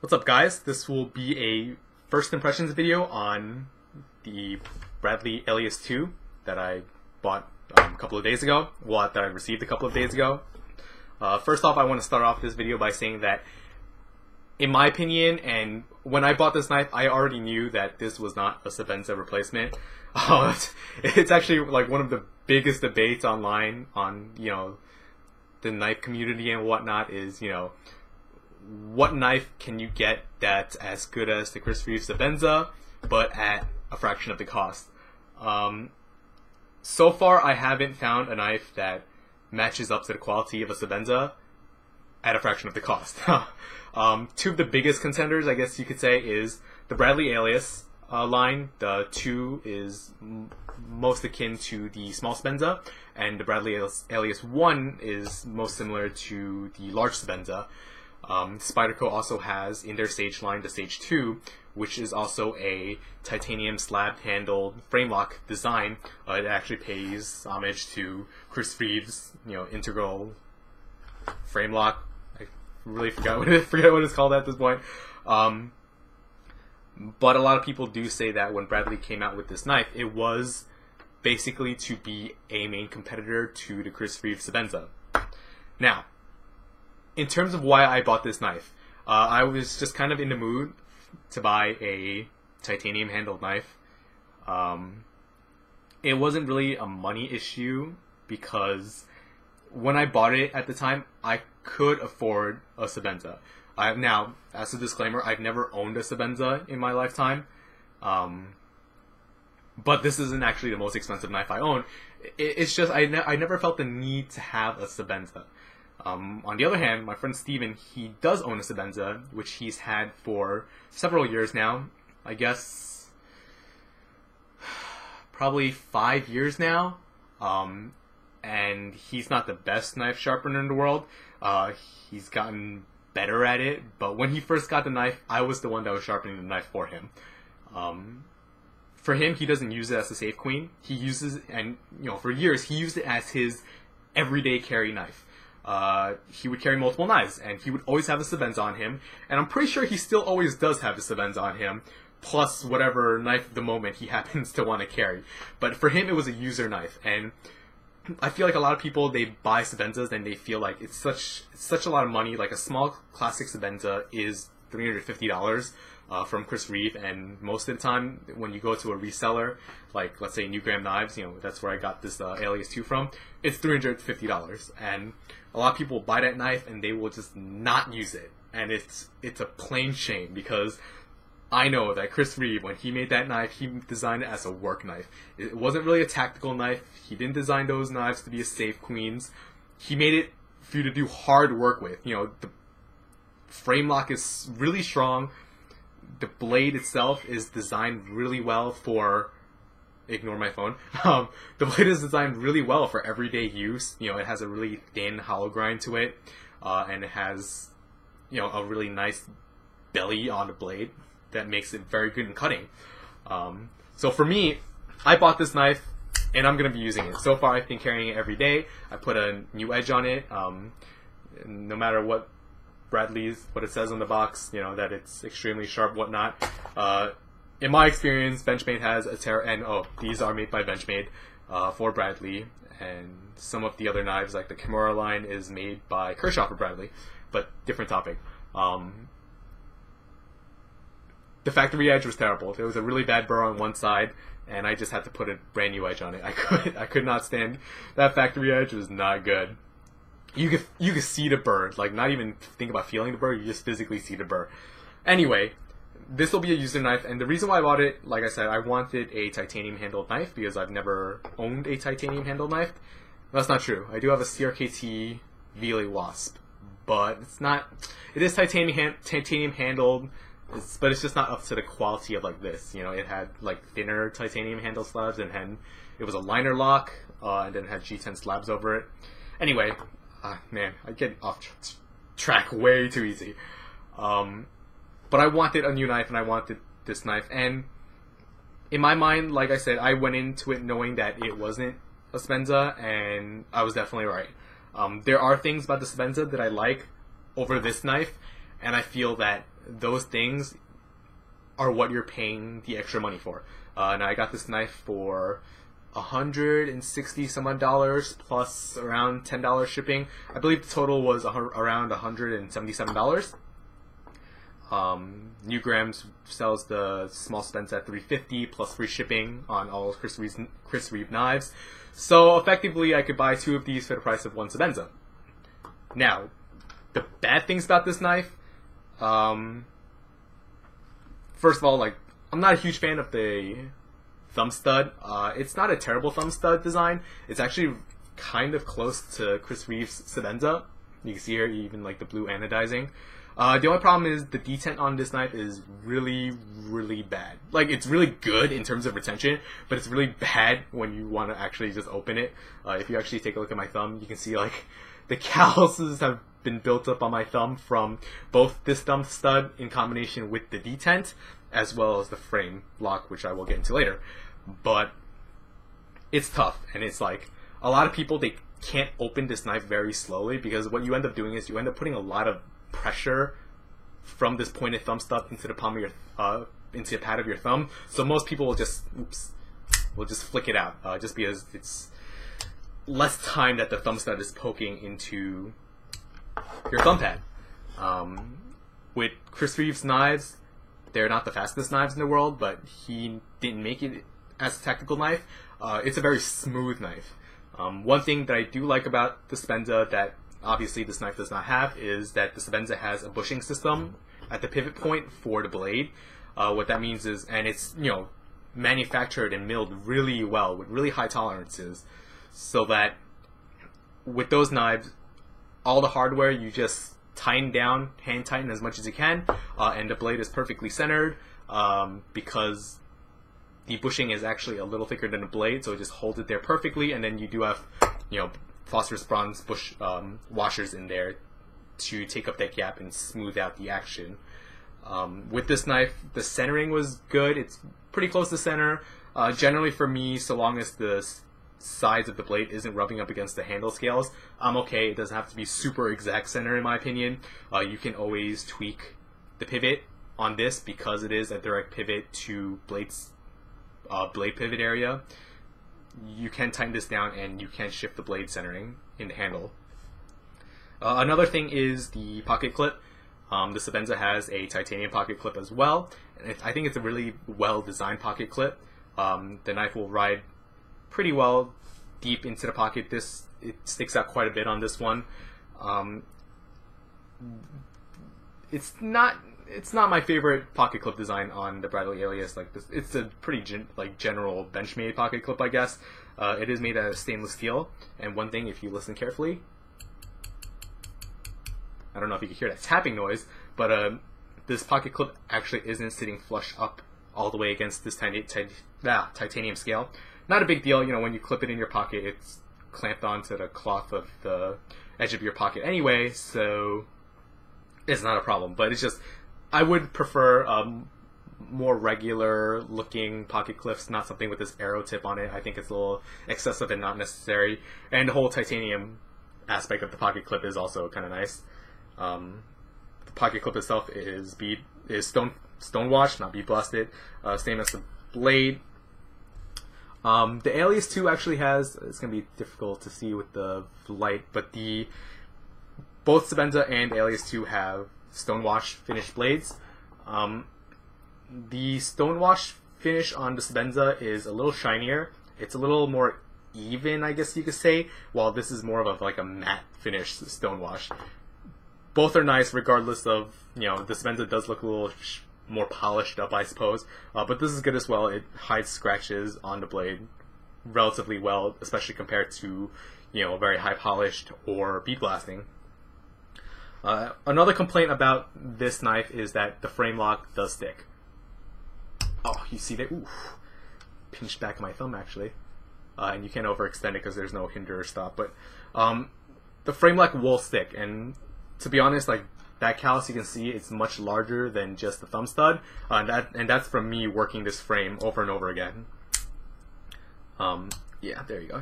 What's up, guys? This will be a first impressions video on the Bradley Alias 2 that I bought a couple of days ago. Well, that I received a couple of days ago. First off, I want to start off this video by saying that, in my opinion, and when I bought this knife, I already knew that this was not a Sebenza replacement. It's actually like one of the biggest debates online on, the knife community and whatnot is, what knife can you get that's as good as the Chris Reeve Sebenza, but at a fraction of the cost? So far, I haven't found a knife that matches up to the quality of a Sebenza at a fraction of the cost. Two of the biggest contenders, I guess you could say, is the Bradley Alias line. The 2 is most akin to the small Sebenza, and the Bradley Alias 1 is most similar to the large Sebenza. Spyderco also has in their Sage line the Sage 2, which is also a titanium slab-handled frame lock design. It actually pays homage to Chris Reeve's, integral frame lock. I really forget what it's called at this point. But a lot of people do say that when Bradley came out with this knife, it was basically to be a main competitor to the Chris Reeve Sebenza. Now, in terms of why I bought this knife, I was just kind of in the mood to buy a titanium handled knife. It wasn't really a money issue because when I bought it at the time, I could afford a Sebenza. Now, as a disclaimer, I've never owned a Sebenza in my lifetime. But this isn't actually the most expensive knife I own. It's just I never felt the need to have a Sebenza. On the other hand, my friend Steven, he does own a Sebenza, which he's had for several years now. I guess probably 5 years now. And he's not the best knife sharpener in the world. He's gotten better at it, but when he first got the knife, I was the one that was sharpening the knife for him. For him, he doesn't use it as a safe queen. He uses, and for years, he used it as his everyday carry knife. He would carry multiple knives, and he would always have a Sebenza on him, and I'm pretty sure he still always does have a Sebenza on him, plus whatever knife of the moment he happens to want to carry. But for him, it was a user knife, and I feel like a lot of people, they buy Sebenzas and they feel like it's such a lot of money. Like a small classic Sebenza is $350 from Chris Reeve, and most of the time when you go to a reseller, like let's say New Graham Knives, that's where I got this Alias 2 from, it's $350, and a lot of people buy that knife and they will just not use it, and it's a plain shame because I know that Chris Reeve, when he made that knife, he designed it as a work knife. It wasn't really a tactical knife. He didn't design those knives to be a safe queens. He made it for you to do hard work with. The frame lock is really strong. The blade itself is designed really well for... Ignore my phone. The blade is designed really well for everyday use. It has a really thin hollow grind to it. And it has, a really nice belly on the blade that makes it very good in cutting. So for me, I bought this knife and I'm going to be using it. So far I've been carrying it every day. I put a new edge on it. No matter what what it says on the box, that it's extremely sharp, whatnot. In my experience, Benchmade has these are made by Benchmade for Bradley, and some of the other knives, like the Kimura line, is made by Kershaw for Bradley, but different topic. The factory edge was terrible. There was a really bad burr on one side, and I just had to put a brand new edge on it. I could not stand that factory edge. It was not good. You could see the burr, like not even think about feeling the burr. You just physically see the burr. Anyway, this will be a user knife, and the reason why I bought it, like I said, I wanted a titanium handled knife because I've never owned a titanium handled knife. That's not true. I do have a CRKT VLA Wasp, but it's not. It is titanium handled. But it's just not up to the quality of like this. It had like thinner titanium handle slabs, and then it was a liner lock, and then had G10 slabs over it. Anyway, man, I get off track way too easy. But I wanted a new knife, and I wanted this knife, and in my mind, like I said, I went into it knowing that it wasn't a Sebenza, and I was definitely right. There are things about the Sebenza that I like over this knife, and I feel that those things are what you're paying the extra money for. And I got this knife for $160 some odd dollars plus around $10 shipping. I believe the total was around $177. Newgrams sells the small Spencer at $350 plus free shipping on all Chris Reeve knives. So effectively, I could buy 2 of these for the price of 1 Spencer. Now, the bad things about this knife, first of all, like, I'm not a huge fan of the thumb stud. It's not a terrible thumb stud design. It's actually kind of close to Chris Reeve's Sebenza. You can see here even like the blue anodizing. The only problem is the detent on this knife is really, really bad. Like, it's really good in terms of retention, but it's really bad when you want to actually just open it. If you actually take a look at my thumb, you can see like the calluses have been built up on my thumb from both this thumb stud in combination with the detent, as well as the frame lock, which I will get into later. But it's tough, and it's like a lot of people, they can't open this knife very slowly, because what you end up doing is you end up putting a lot of pressure from this pointed thumb stud into the palm of your into the pad of your thumb. So most people will just flick it out, just because it's less time that the thumb stud is poking into your thumb pad. With Chris Reeve's knives, they're not the fastest knives in the world, but he didn't make it as a tactical knife. It's a very smooth knife. One thing that I do like about the Spenza that obviously this knife does not have is that the Spenza has a bushing system at the pivot point for the blade. What that means is, and it's, you know, manufactured and milled really well with really high tolerances, so that with those knives, all the hardware you just tighten down, hand tighten as much as you can, and the blade is perfectly centered, because the bushing is actually a little thicker than the blade, so it just holds it there perfectly. And then you do have, you know, phosphorus bronze bush washers in there to take up that gap and smooth out the action. With this knife, the centering was good. It's pretty close to center. Generally for me, so long as the sides of the blade isn't rubbing up against the handle scales, I'm okay. It doesn't have to be super exact center in my opinion. You can always tweak the pivot on this because it is a direct pivot to blade pivot area. You can tighten this down and you can shift the blade centering in the handle. Another thing is the pocket clip. The Sebenza has a titanium pocket clip as well, and I think it's a really well designed pocket clip. The knife will ride pretty well deep into the pocket. It sticks out quite a bit on this one. It's not my favorite pocket clip design on the Bradley Alias. Like this, it's a pretty general Benchmade pocket clip, I guess. It is made out of stainless steel, and one thing, if you listen carefully, I don't know if you can hear that tapping noise, but this pocket clip actually isn't sitting flush up all the way against this titanium scale. Not a big deal, you know, when you clip it in your pocket, it's clamped onto the cloth of the edge of your pocket anyway, so it's not a problem. But it's just, I would prefer more regular looking pocket clips, not something with this arrow tip on it. I think it's a little excessive and not necessary. And the whole titanium aspect of the pocket clip is also kind of nice. The pocket clip itself is stone washed, not bead blasted. Same as the blade. The Alias 2 actually has, it's going to be difficult to see with the light, but both Sebenza and Alias 2 have stonewash finished blades. The stonewash finish on the Sebenza is a little shinier. It's a little more even, I guess you could say, while this is more of a matte finish stonewash. Both are nice regardless of, you know, the Sebenza does look a little more polished up, I suppose, but this is good as well. It hides scratches on the blade relatively well, especially compared to, you know, very high polished or bead blasting. Another complaint about this knife is that the frame lock does stick. Oh, you see that? Ooh, pinched back my thumb actually, and you can't overextend it because there's no hinder or stop. But the frame lock will stick, and to be honest, like that callus you can see, it's much larger than just the thumb stud, and that's from me working this frame over and over again. Yeah, there you go.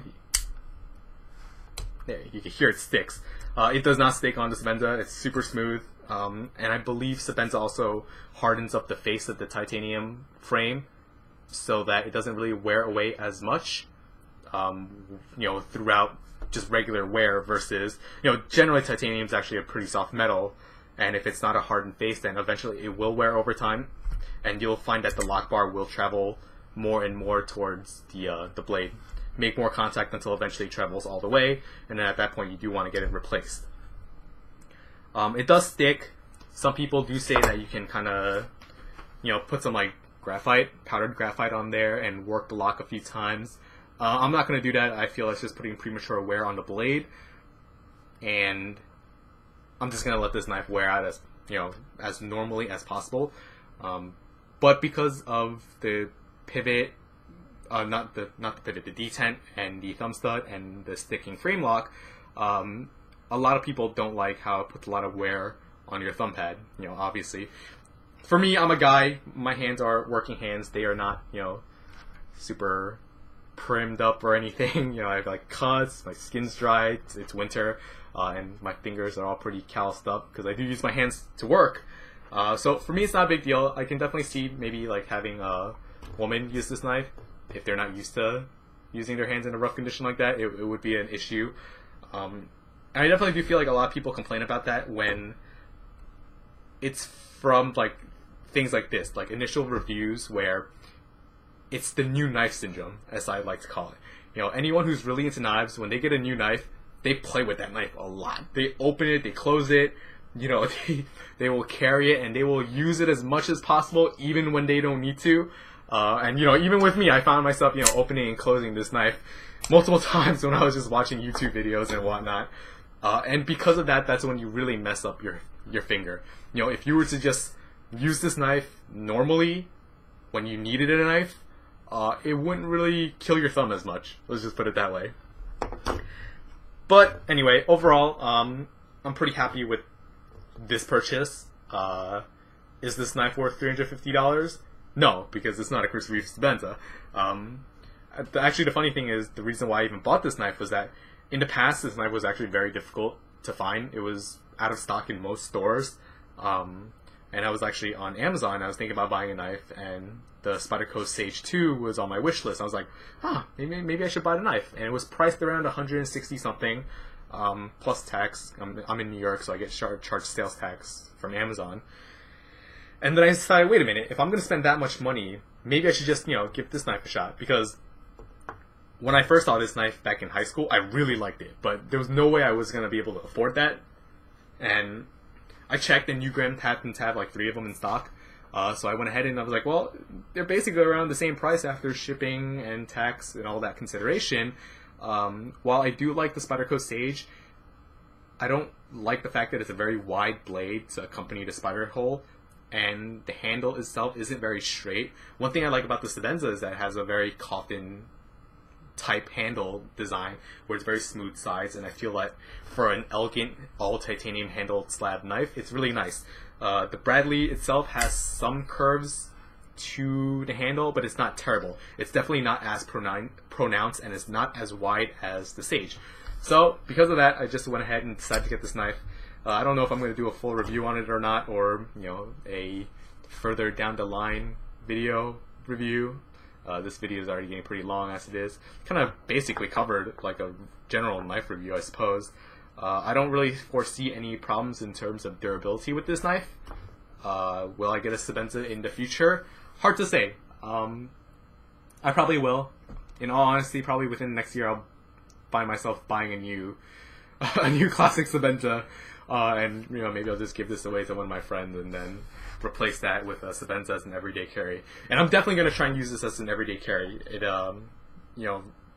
There, you can hear it sticks. It does not stick on the Sebenza. It's super smooth. And I believe Sebenza also hardens up the face of the titanium frame so that it doesn't really wear away as much, throughout just regular wear versus, generally titanium is actually a pretty soft metal, and if it's not a hardened face, then eventually it will wear over time, and you'll find that the lock bar will travel more and more towards the blade, make more contact until eventually it travels all the way, and then at that point you do want to get it replaced. It does stick. Some people do say that you can kind of, put some like powdered graphite on there and work the lock a few times. I'm not going to do that. I feel it's just putting premature wear on the blade, and I'm just going to let this knife wear out as normally as possible. But because of the pivot, not the pivot, the detent and the thumb stud and the sticking frame lock, a lot of people don't like how it puts a lot of wear on your thumb pad, obviously. For me, I'm a guy, my hands are working hands, they are not, super primmed up or anything. I have like cuts, my skin's dry, it's winter, and my fingers are all pretty calloused up because I do use my hands to work. So for me, it's not a big deal. I can definitely see maybe like having a woman use this knife. If they're not used to using their hands in a rough condition like that, it would be an issue. And I definitely do feel like a lot of people complain about that when it's from like things like this, like initial reviews where it's the new knife syndrome, as I like to call it. Anyone who's really into knives, when they get a new knife, they play with that knife a lot. They open it, they close it, they will carry it, and they will use it as much as possible, even when they don't need to. And even with me, I found myself, opening and closing this knife multiple times when I was just watching YouTube videos and whatnot. And because of that, that's when you really mess up your finger. If you were to just use this knife normally when you needed a knife, it wouldn't really kill your thumb as much. Let's just put it that way. But anyway, overall, I'm pretty happy with this purchase. Is this knife worth $350? No, because it's not a Chris Reeves Sebenza. Actually, the funny thing is, the reason why I even bought this knife was that in the past, this knife was actually very difficult to find. It was out of stock in most stores. And I was actually on Amazon. I was thinking about buying a knife, and the Spyderco Sage 2 was on my wish list. I was like, maybe I should buy the knife. And it was priced around 160 something, plus tax. I'm in New York, so I get charged sales tax from Amazon. And then I decided, wait a minute, if I'm going to spend that much money, maybe I should just, give this knife a shot. Because when I first saw this knife back in high school, I really liked it. But there was no way I was going to be able to afford that. And I checked, and Newgram happened to have like 3 of them in stock. So I went ahead and I was like, well, they're basically around the same price after shipping and tax and all that consideration. While I do like the Spyderco Sage, I don't like the fact that it's a very wide blade to accompany the spider hole, and the handle itself isn't very straight. One thing I like about the Sebenza is that it has a very coffin type handle design where it's very smooth sides, and I feel like for an elegant all titanium handled slab knife, it's really nice. The Bradley itself has some curves to the handle, but it's not terrible. It's definitely not as pronounced, and it's not as wide as the Sage. So because of that, I just went ahead and decided to get this knife. I don't know if I'm going to do a full review on it or not, or a further down the line video review. This video is already getting pretty long as it is. Kind of basically covered like a general knife review, I suppose. I don't really foresee any problems in terms of durability with this knife. Will I get a Sebenza in the future? Hard to say. I probably will. In all honesty, probably within the next year, I'll find myself buying a new classic Sebenza, and maybe I'll just give this away to one of my friends and then replace that with a Sebenza as an everyday carry. And I'm definitely going to try and use this as an everyday carry. It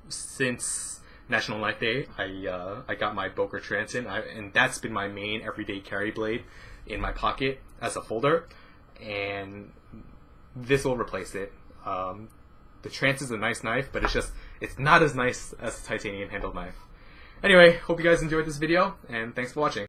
since National Knife Day, I got my Boker Transit, and that's been my main everyday carry blade in my pocket as a folder, and this will replace it. The Transit is a nice knife, but it's not as nice as a titanium handled knife. Anyway, hope you guys enjoyed this video, and thanks for watching.